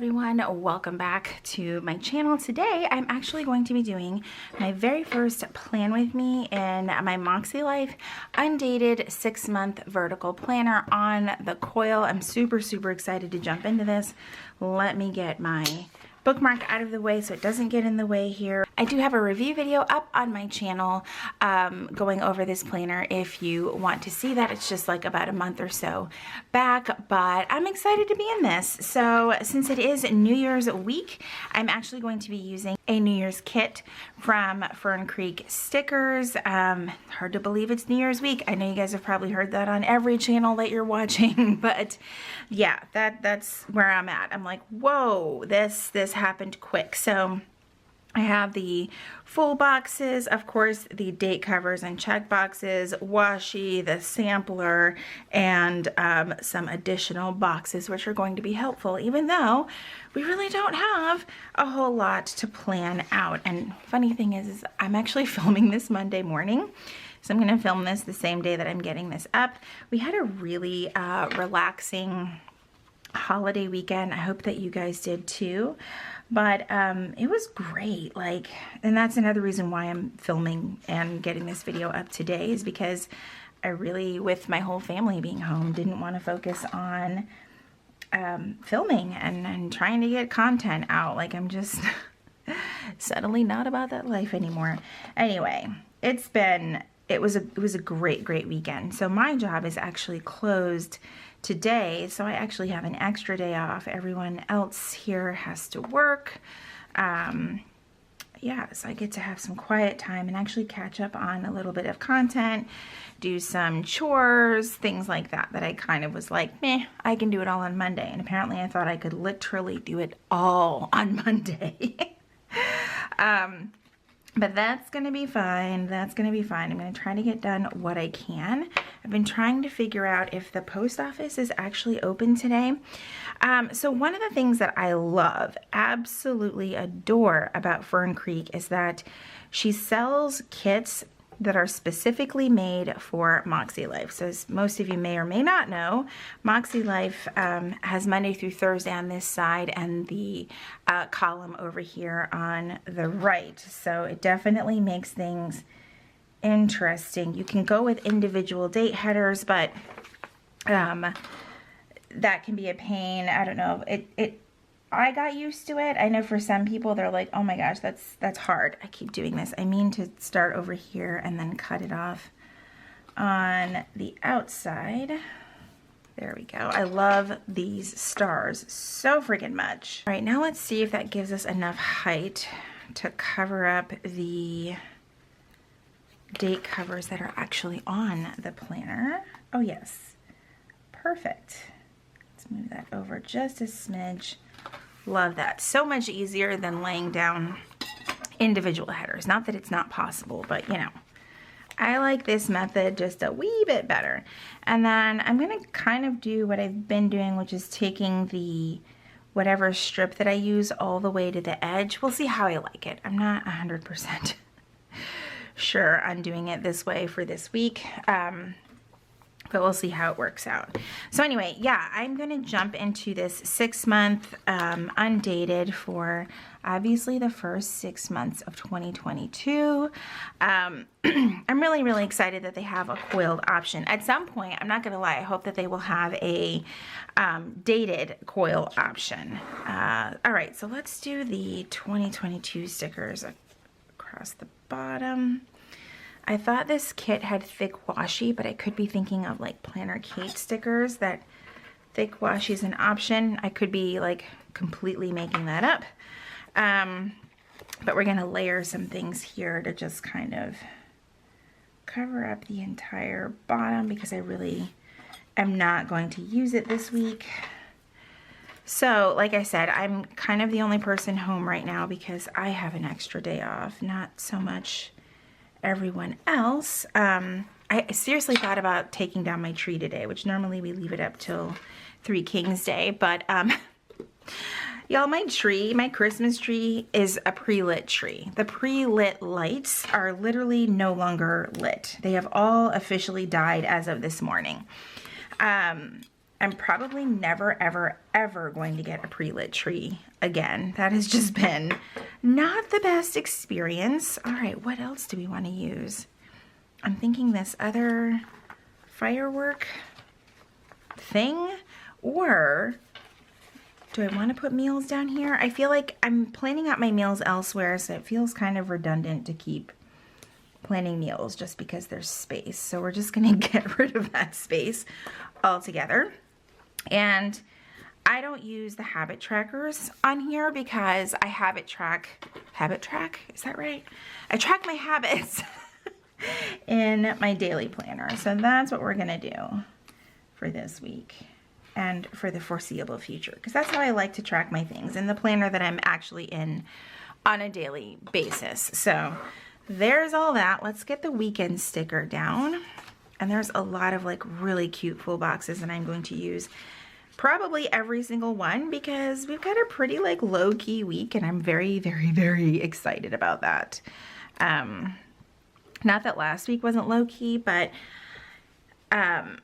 everyone, welcome back to my channel. Today I'm actually going to be doing my very first plan with me in my MakseLife undated 6-month vertical planner on the coil. I'm super excited to jump into this. Let me get my bookmark out of the way so it doesn't get in the way here. I do have a review video up on my channel going over this planner if you want to see that. It's just like about a month or so back, but I'm excited to be in this. So since it is New Year's week, I'm actually going to be using a New Year's kit from Fern Creek Stickers. Hard to believe it's New Year's week. I know you guys have probably heard that on every channel that you're watching, but yeah, that's where I'm at. I'm like, whoa, this happened quick. So I have the full boxes, of course, the date covers and check boxes, washi, the sampler, and some additional boxes, which are going to be helpful, even though we really don't have a whole lot to plan out. And funny thing is I'm actually filming this Monday morning. So I'm going to film this the same day that I'm getting this up. We had a really relaxing holiday weekend. I hope that you guys did too. But it was great. And that's another reason why I'm filming and getting this video up today, is because I really, with my whole family being home, didn't want to focus on filming and trying to get content out. I'm just suddenly not about that life anymore. Anyway, it was a great weekend. So my job is actually closed today, so I actually have an extra day off. Everyone else here has to work. Yeah, so I get to have some quiet time and actually catch up on a little bit of content, do some chores, things like that I kind of was like, meh, I can do it all on Monday. And apparently I thought I could literally do it all on Monday. But that's going to be fine. That's going to be fine. I'm going to try to get done what I can. I've been trying to figure out if the post office is actually open today. So one of the things that I love, absolutely adore about Fern Creek is that she sells kits that are specifically made for MakseLife. So as most of you may or may not know, MakseLife has Monday through Thursday on this side and the column over here on the right. So it definitely makes things interesting. You can go with individual date headers, but that can be a pain. I don't know. I got used to it. I know for some people they're like, oh my gosh, that's hard. I keep doing this. I mean to start over here and then cut it off on the outside. There we go. I love these stars so freaking much. All right, now let's see if that gives us enough height to cover up the date covers that are actually on the planner. Oh yes, perfect. Let's move that over just a smidge. Love that. So much easier than laying down individual headers. Not that it's not possible, but you know, I like this method just a wee bit better. And then I'm going to kind of do what I've been doing, which is taking the whatever strip that I use all the way to the edge. We'll see how I like it. I'm not 100% sure on doing it this way for this week. But we'll see how it works out. So anyway, yeah, I'm going to jump into this 6-month undated for obviously the first 6 months of 2022. I'm really excited that they have a coiled option. At some point, I'm not going to lie, I hope that they will have a dated coil option. All right, so let's do the 2022 stickers across the bottom. I thought this kit had thick washi, but I could be thinking of like Planner Kate stickers that thick washi is an option. I could be like completely making that up. But we're gonna layer some things here to just kind of cover up the entire bottom because I really am not going to use it this week. So like I said, I'm kind of the only person home right now because I have an extra day off, not so much everyone else. I seriously thought about taking down my tree today, which normally we leave it up till 3 Kings Day, but y'all, my Christmas tree is a pre-lit tree. The pre-lit lights are literally no longer lit. They have all officially died as of this morning. I'm probably never, ever, ever going to get a pre-lit tree again. That has just been not the best experience. All right, what else do we want to use? I'm thinking this other firework thing, or do I want to put meals down here? I feel like I'm planning out my meals elsewhere, so it feels kind of redundant to keep planning meals just because there's space. So we're just gonna get rid of that space altogether. And I don't use the habit trackers on here because I habit track, is that right? I track my habits in my daily planner. So that's what we're gonna do for this week and for the foreseeable future, because that's how I like to track my things in the planner that I'm actually in on a daily basis. So there's all that. Let's get the weekend sticker down. And there's a lot of like really cute full boxes that I'm going to use probably every single one because we've got a pretty like low-key week, and I'm very, very, very excited about that. Not that last week wasn't low-key, but I'm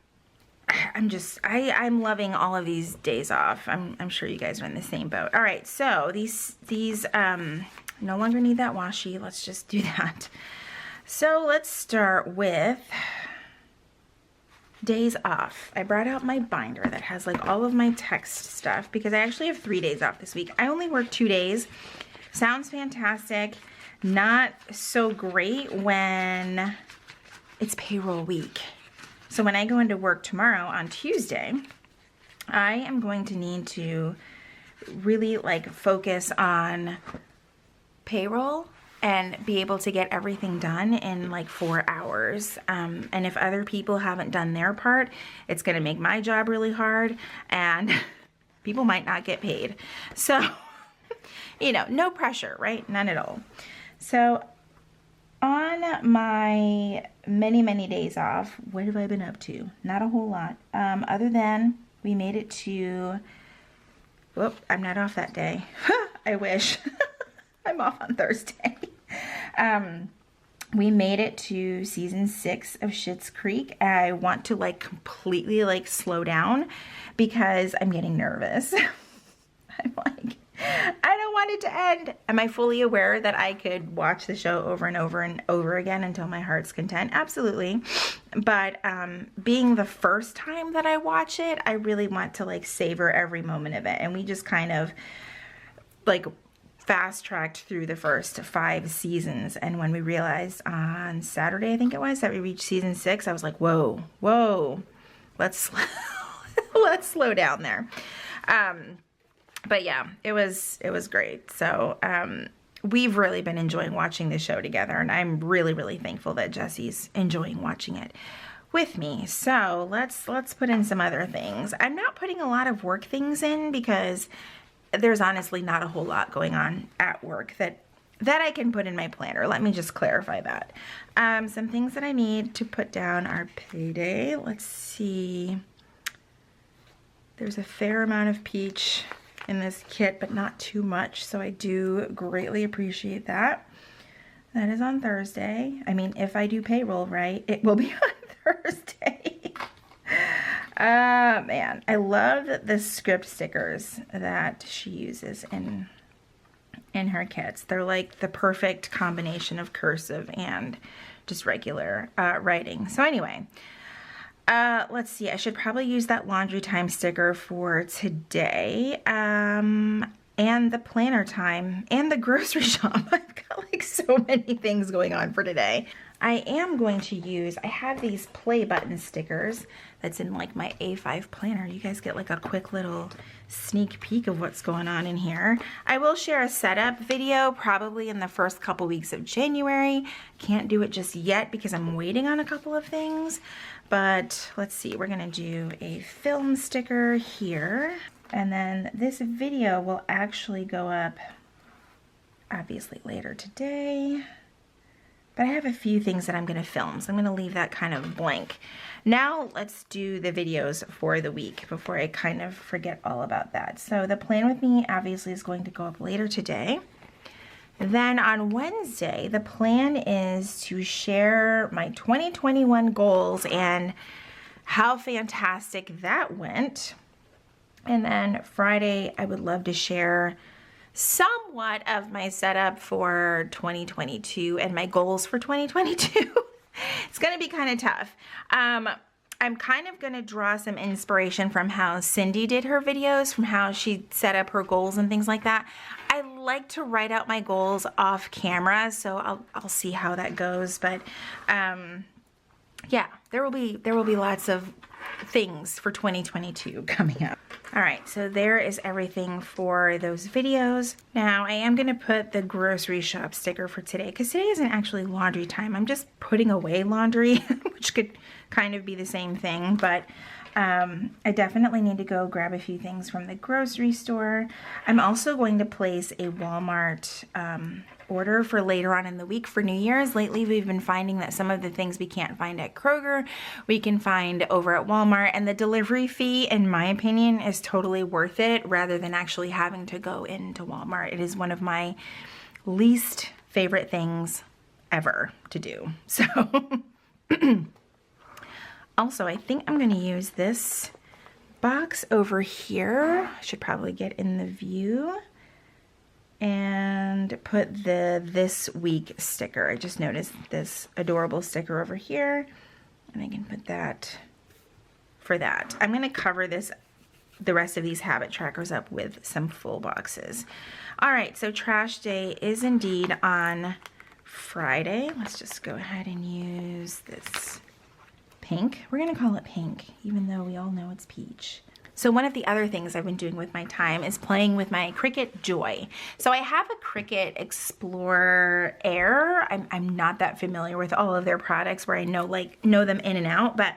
loving all of these days off. I'm sure you guys are in the same boat. All right, so these no longer need that washi. Let's just do that. So let's start with days off. I brought out my binder that has like all of my text stuff because I actually have 3 days off this week. I only work 2 days. Sounds fantastic. Not so great when it's payroll week. So when I go into work tomorrow on Tuesday, I am going to need to really like focus on payroll and be able to get everything done in like 4 hours. And if other people haven't done their part, it's gonna make my job really hard and people might not get paid. So, you know, no pressure, right? None at all. So on my many, many days off, what have I been up to? Not a whole lot. Other than we made it to, whoop, I'm not off that day. I wish. I'm off on Thursday. We made it to season 6 of Schitt's Creek. I want to like completely like slow down because I'm getting nervous. I'm like, I don't want it to end. Am I fully aware that I could watch the show over and over and over again until my heart's content? Absolutely. But being the first time that I watch it, I really want to like savor every moment of it. And we just kind of like fast-tracked through the first 5 seasons, and when we realized on Saturday, I think it was, that we reached season 6, I was like, whoa, let's let's slow down there. But yeah, it was great. So we've really been enjoying watching the show together, and I'm really, really thankful that Jesse's enjoying watching it with me. So let's put in some other things. I'm not putting a lot of work things in because there's honestly not a whole lot going on at work that I can put in my planner. Let me just clarify that. Some things that I need to put down are payday. Let's see. There's a fair amount of peach in this kit, but not too much, so I do greatly appreciate that. That is on Thursday. I mean, if I do payroll right, it will be on Thursday. Man, I love the script stickers that she uses in her kits. They're like the perfect combination of cursive and just regular writing. So anyway, let's see. I should probably use that laundry time sticker for today. And the planner time and the grocery shop. I've got like so many things going on for today. I am going to use, I have these play button stickers that's in like my A5 planner. You guys get like a quick little sneak peek of what's going on in here. I will share a setup video probably in the first couple weeks of January. Can't do it just yet because I'm waiting on a couple of things. But let's see, we're gonna do a film sticker here. And then this video will actually go up obviously later today. But I have a few things that I'm going to film, so I'm going to leave that kind of blank. Now let's do the videos for the week before I kind of forget all about that. So the plan with me obviously is going to go up later today. Then on Wednesday, the plan is to share my 2021 goals and how fantastic that went. And then Friday, I would love to share somewhat of my setup for 2022 and my goals for 2022. It's going to be kind of tough. I'm kind of going to draw some inspiration from how Cindy did her videos, from how she set up her goals and things like that. I like to write out my goals off camera, so I'll see how that goes. But yeah, there will be lots of things for 2022 coming up. All right, so there is everything for those videos. Now I am gonna put the grocery shop sticker for today because today isn't actually laundry time. I'm just putting away laundry, which could kind of be the same thing, but I definitely need to go grab a few things from the grocery store. I'm also going to place a Walmart order for later on in the week for New Year's. Lately, we've been finding that some of the things we can't find at Kroger, we can find over at Walmart, and the delivery fee, in my opinion, is totally worth it rather than actually having to go into Walmart. It is one of my least favorite things ever to do. So, also, I think I'm going to use this box over here. I should probably get in the view and put the this week sticker. I just noticed this adorable sticker over here, and I can put that for that. I'm going to cover the rest of these habit trackers up with some full boxes. All right, so trash day is indeed on Friday. Let's just go ahead and use this pink. We're going to call it pink, even though we all know it's peach. So one of the other things I've been doing with my time is playing with my Cricut Joy. So I have a Cricut Explorer Air. I'm not that familiar with all of their products where I know them in and out, but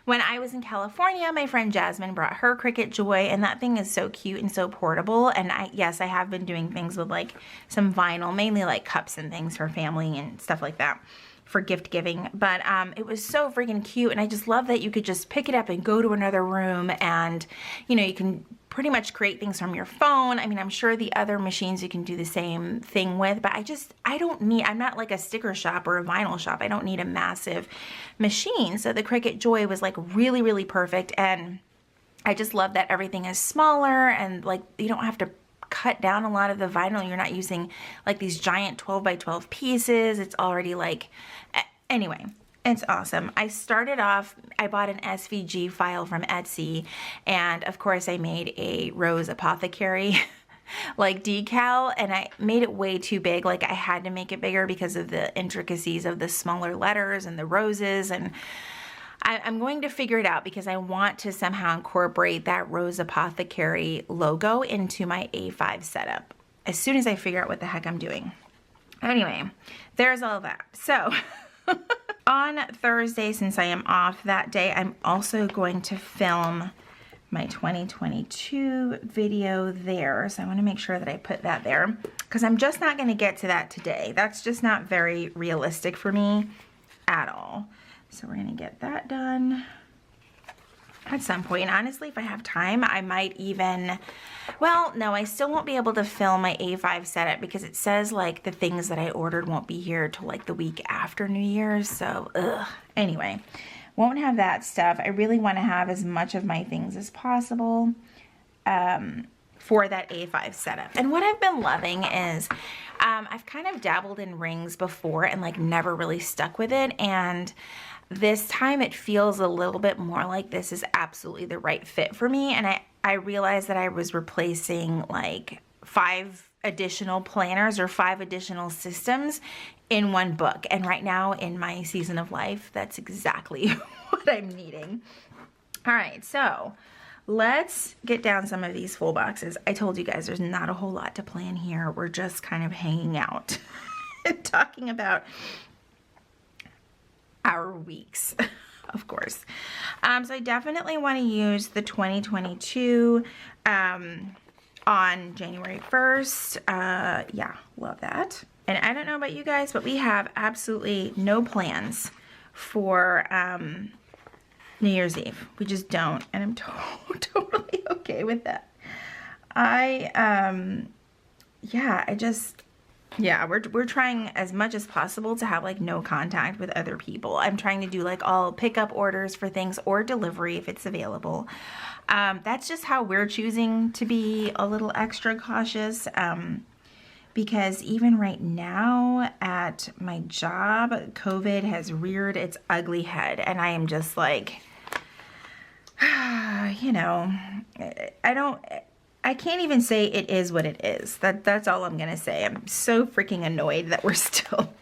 when I was in California, my friend Jasmine brought her Cricut Joy, and that thing is so cute and so portable. And yes, I have been doing things with like some vinyl, mainly like cups and things for family and stuff like that, for gift giving, but it was so freaking cute, and I just love that you could just pick it up and go to another room, and you know, you can pretty much create things from your phone. I mean, I'm sure the other machines you can do the same thing with, but I'm not like a sticker shop or a vinyl shop. I don't need a massive machine. So the Cricut Joy was like really, really perfect, and I just love that everything is smaller, and like you don't have to cut down a lot of the vinyl. You're not using like these giant 12 by 12 pieces. It's already like, anyway, it's awesome. I started off, I bought an SVG file from Etsy, and of course I made a Rose Apothecary like decal, and I made it way too big. Like I had to make it bigger because of the intricacies of the smaller letters and the roses, and I'm going to figure it out because I want to somehow incorporate that Rose Apothecary logo into my A5 setup as soon as I figure out what the heck I'm doing. Anyway, there's all that. So on Thursday, since I am off that day, I'm also going to film my 2022 video there. So I want to make sure that I put that there because I'm just not going to get to that today. That's just not very realistic for me at all. So we're gonna get that done at some point. And honestly, if I have time, I might even, well, no, I still won't be able to film my A5 setup because it says like the things that I ordered won't be here till like the week after New Year's. So, anyway, won't have that stuff. I really want to have as much of my things as possible for that A5 setup. And what I've been loving is I've kind of dabbled in rings before and like never really stuck with it, and this time it feels a little bit more like this is absolutely the right fit for me. And I realized that I was replacing like 5 additional planners or 5 additional systems in one book, and right now in my season of life, that's exactly what I'm needing. All right, so let's get down some of these full boxes. I told you guys there's not a whole lot to plan here. We're just kind of hanging out and talking about our weeks, of course. So I definitely want to use the 2022 on January 1st. Yeah, love that. And I don't know about you guys, but we have absolutely no plans for New Year's Eve. We just don't, and I'm totally okay with that. Yeah, Yeah, we're trying as much as possible to have like no contact with other people. I'm trying to do like all pickup orders for things or delivery if it's available. That's just how we're choosing to be a little extra cautious. Because even right now at my job, COVID has reared its ugly head, and I am just like, you know, I can't even say it is what it is. That's all I'm gonna say. I'm so freaking annoyed that we're still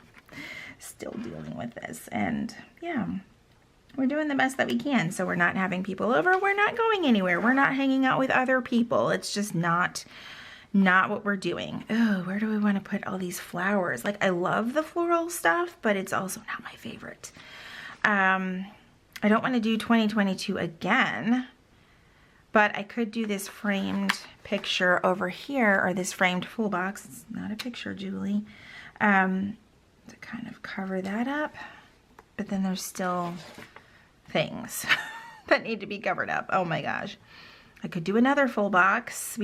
dealing with this, and yeah, we're doing the best that we can. So we're not having people over. We're not going anywhere. We're not hanging out with other people. It's just not what we're doing. Oh, where do we want to put all these flowers? Like, I love the floral stuff, but it's also not my favorite. I don't want to do 2022 again, but I could do this framed picture over here, or this framed full box. It's not a picture, Julie. To kind of cover that up. But then there's still things that need to be covered up. Oh my gosh. I could do another full box.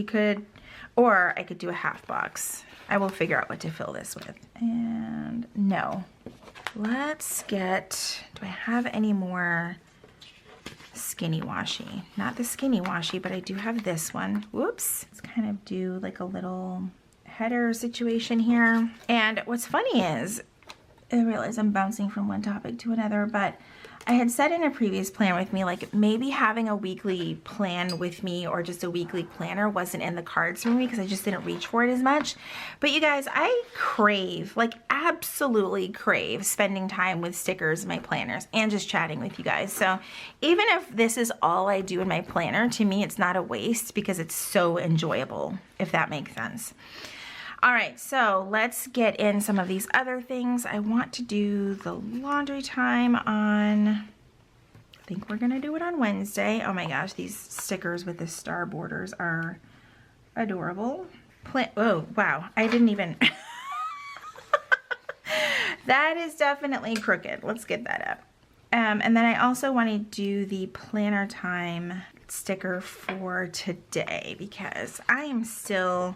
Or I could do a half box. I will figure out what to fill this with. And no. Let's get, do I have any more skinny washi? Not the skinny washi, but I do have this one. Whoops. Let's kind of do like a little header situation here. And what's funny is, I realize I'm bouncing from one topic to another, but I had said in a previous plan with me, like maybe having a weekly plan with me or just a weekly planner wasn't in the cards for me because I just didn't reach for it as much. But you guys, I crave, like absolutely crave spending time with stickers in my planners and just chatting with you guys. So even if this is all I do in my planner, to me it's not a waste because it's so enjoyable, if that makes sense. All right, so let's get in some of these other things. I want to do the laundry time on, I think we're gonna do it on Wednesday. Oh my gosh, these stickers with the star borders are adorable. Oh, wow, I didn't even, that is definitely crooked. Let's get that up. And then I also want to do the planner time sticker for today because I am still,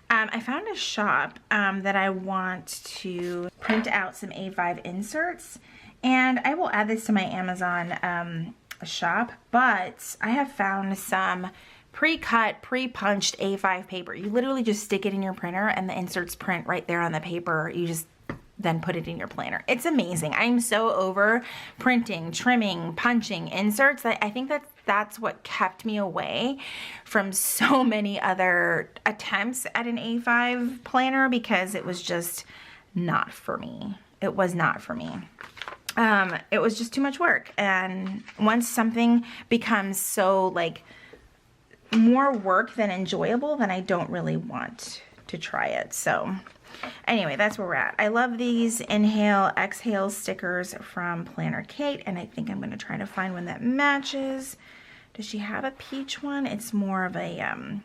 I found a shop that I want to print out some A5 inserts, and I will add this to my Amazon shop, but I have found some pre-cut, pre-punched A5 paper. You literally just stick it in your printer and the inserts print right there on the paper. You just then put it in your planner. It's amazing. I'm so over printing, trimming, punching inserts that I think that's what kept me away from so many other attempts at an A5 planner because it was just not for me. It was not for me. It was just too much work. And once something becomes so like more work than enjoyable, then I don't really want to try it. So anyway, that's where we're at. I love these inhale, exhale stickers from Planner Kate, and I think I'm going to try to find one that matches. Does she have a peach one? It's more of a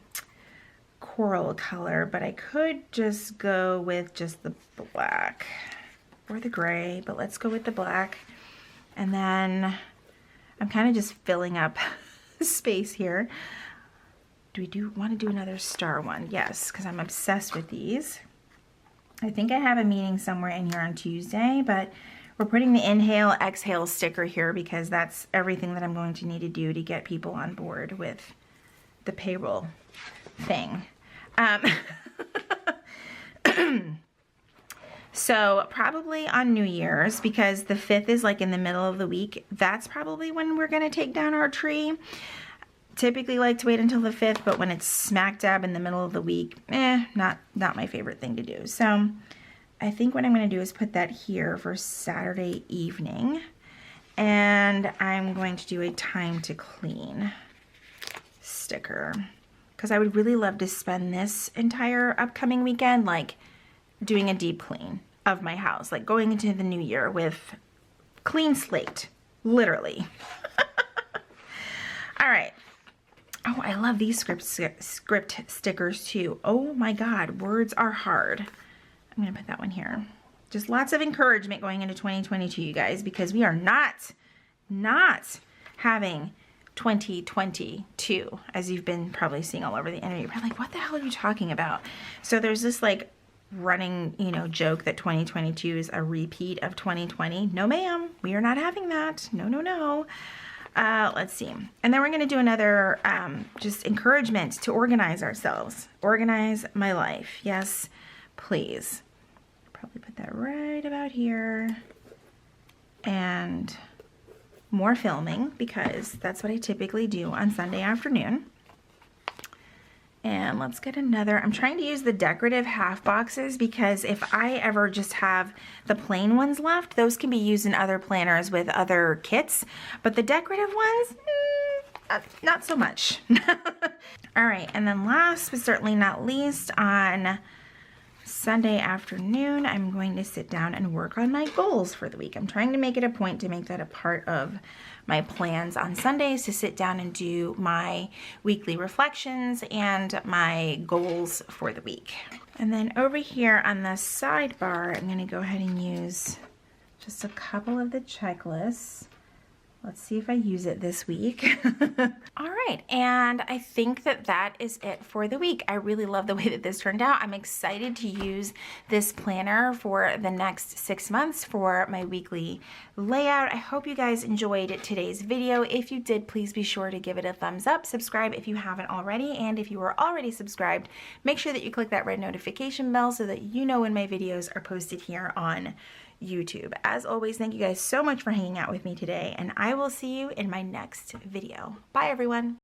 coral color, but I could just go with just the black or the gray, but let's go with the black. And then I'm kind of just filling up space here. Do we want to do another star one? Yes, because I'm obsessed with these. I think I have a meeting somewhere in here on Tuesday, but we're putting the inhale, exhale sticker here because that's everything that I'm going to need to do to get people on board with the payroll thing. So probably on New Year's, because the 5th is like in the middle of the week, that's probably when we're going to take down our tree. Typically like to wait until the 5th, but when it's smack dab in the middle of the week, not my favorite thing to do. So I think what I'm going to do is put that here for Saturday evening, and I'm going to do a time to clean sticker because I would really love to spend this entire upcoming weekend like doing a deep clean of my house, like going into the new year with clean slate, literally. All right. Oh, I love these script stickers too. Oh my God, words are hard. I'm gonna put that one here. Just lots of encouragement going into 2022, you guys, because we are not having 2022, as you've been probably seeing all over the internet. You're probably like, what the hell are you talking about? So there's this like running, you know, joke that 2022 is a repeat of 2020. No, ma'am, we are not having that. No, no, no. Let's see. And then we're going to do another just encouragement to organize ourselves. Organize my life. Yes, please. Probably put that right about here. And more filming, because that's what I typically do on Sunday afternoon. And let's get another. I'm trying to use the decorative half boxes because if I ever just have the plain ones left, those can be used in other planners with other kits. But the decorative ones, not so much. All right, and then last but certainly not least, on Sunday afternoon, I'm going to sit down and work on my goals for the week. I'm trying to make it a point to make that a part of my plans on Sundays, to sit down and do my weekly reflections and my goals for the week. And then over here on the sidebar, I'm going to go ahead and use just a couple of the checklists. Let's see if I use it this week. All right, and I think that that is it for the week. I really love the way that this turned out. I'm excited to use this planner for the next 6 months for my weekly layout. I hope you guys enjoyed today's video. If you did, please be sure to give it a thumbs up. Subscribe if you haven't already, and if you are already subscribed, make sure that you click that red notification bell so that you know when my videos are posted here on YouTube. As always, thank you guys so much for hanging out with me today, and I will see you in my next video. Bye, everyone.